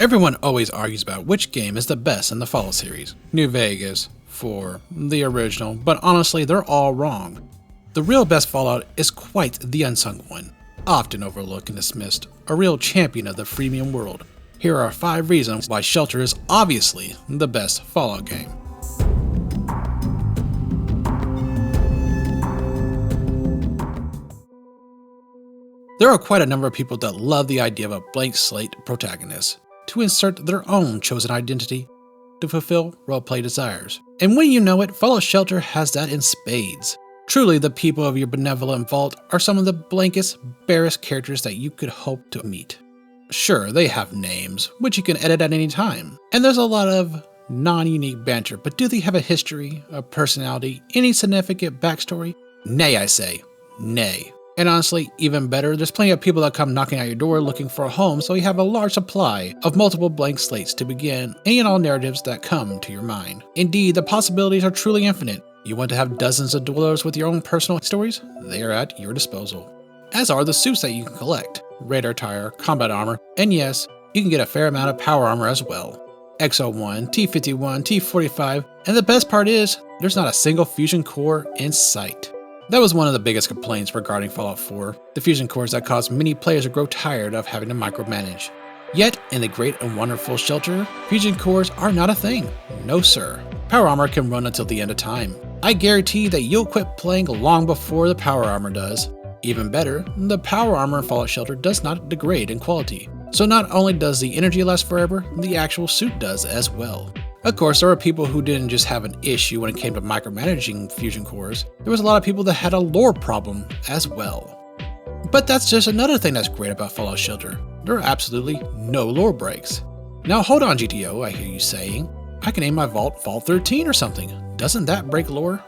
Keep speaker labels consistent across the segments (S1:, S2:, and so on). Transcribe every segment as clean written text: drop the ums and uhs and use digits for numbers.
S1: Everyone always argues about which game is the best in the Fallout series, New Vegas, 4, the original, but honestly they're all wrong. The real best Fallout is quite the unsung one, often overlooked and dismissed, a real champion of the freemium world. Here are 5 reasons why Shelter is obviously the best Fallout game. There are quite a number of people that love the idea of a blank slate protagonist, to insert their own chosen identity, to fulfill roleplay desires. And when you know it, Fallout Shelter has that in spades. Truly, the people of your benevolent vault are some of the blankest, barest characters that you could hope to meet. Sure, they have names, which you can edit at any time, and there's a lot of non-unique banter, but do they have a history, a personality, any significant backstory? Nay, I say. Nay. And honestly, even better, there's plenty of people that come knocking at your door looking for a home, so you have a large supply of multiple blank slates to begin any and all narratives that come to your mind. Indeed, the possibilities are truly infinite. You want to have dozens of dwellers with your own personal stories? They are at your disposal. As are the suits that you can collect, radar attire, combat armor, and yes, you can get a fair amount of power armor as well. X01, T51, T45, and the best part is, there's not a single fusion core in sight. That was one of the biggest complaints regarding Fallout 4, the fusion cores that caused many players to grow tired of having to micromanage. Yet, in the great and wonderful Shelter, fusion cores are not a thing. No sir. Power armor can run until the end of time. I guarantee that you'll quit playing long before the power armor does. Even better, the power armor in Fallout Shelter does not degrade in quality. So not only does the energy last forever, the actual suit does as well. Of course, there are people who didn't just have an issue when it came to micromanaging fusion cores. There was a lot of people that had a lore problem as well. But that's just another thing that's great about Fallout Shelter. There are absolutely no lore breaks. Now hold on GTO, I hear you saying. I can name my vault Vault 13 or something. Doesn't that break lore?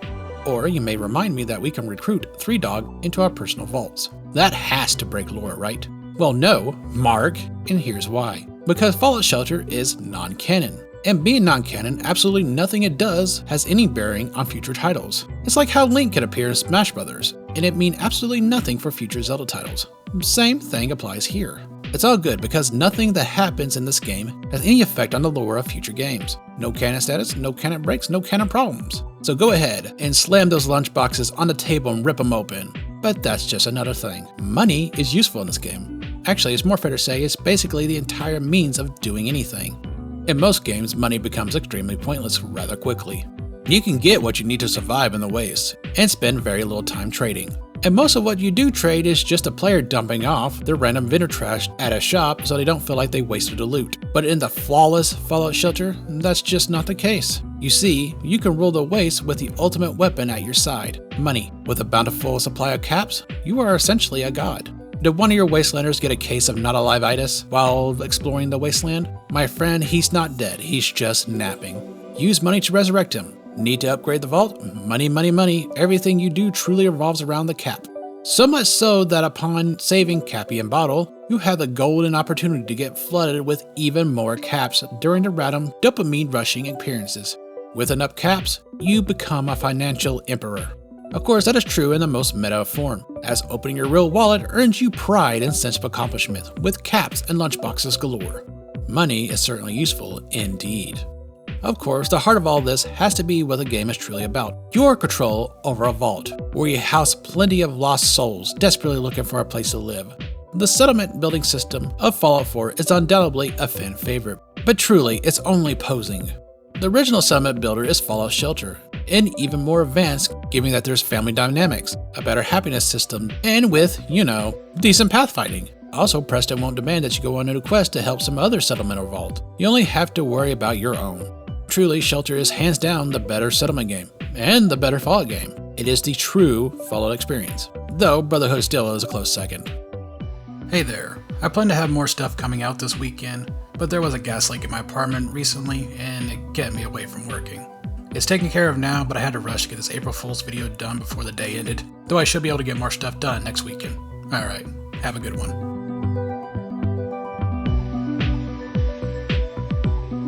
S1: Or you may remind me that we can recruit 3 Dog into our personal vaults. That has to break lore, right? Well no, Mark, and here's why. Because Fallout Shelter is non-canon. And being non-canon, absolutely nothing it does has any bearing on future titles. It's like how Link can appear in Smash Brothers, and it mean absolutely nothing for future Zelda titles. Same thing applies here. It's all good because nothing that happens in this game has any effect on the lore of future games. No canon status, no canon breaks, no canon problems. So go ahead and slam those lunchboxes on the table and rip them open. But that's just another thing. Money is useful in this game. Actually, it's more fair to say it's basically the entire means of doing anything. In most games, money becomes extremely pointless rather quickly. You can get what you need to survive in the waste, and spend very little time trading. And most of what you do trade is just a player dumping off their random vendor trash at a shop so they don't feel like they wasted a loot. But in the flawless Fallout Shelter, that's just not the case. You see, you can rule the waste with the ultimate weapon at your side, money. With a bountiful supply of caps, you are essentially a god. Did one of your wastelanders get a case of not alive-itis while exploring the wasteland? My friend, he's not dead, he's just napping. Use money to resurrect him. Need to upgrade the vault? Money, money, money. Everything you do truly revolves around the cap. So much so that upon saving Cappy and Bottle, you have the golden opportunity to get flooded with even more caps during the random dopamine rushing appearances. With enough caps, you become a financial emperor. Of course, that is true in the most meta form, as opening your real wallet earns you pride and sense of accomplishment, with caps and lunchboxes galore. Money is certainly useful indeed. Of course, the heart of all this has to be what the game is truly about, your control over a vault, where you house plenty of lost souls desperately looking for a place to live. The settlement building system of Fallout 4 is undoubtedly a fan favorite, but truly it's only posing. The original settlement builder is Fallout Shelter, and even more advanced, given that there's family dynamics, a better happiness system, and with, decent pathfinding. Also, Preston won't demand that you go on a quest to help some other settlement or vault. You only have to worry about your own. Truly, Shelter is hands down the better settlement game, and the better Fallout game. It is the true Fallout experience, though Brotherhood still is a close second. Hey there, I plan to have more stuff coming out this weekend, but there was a gas leak in my apartment recently and it kept me away from working. It's taken care of now, but I had to rush to get this April Fool's video done before the day ended, though I should be able to get more stuff done next weekend. Alright, have a good one.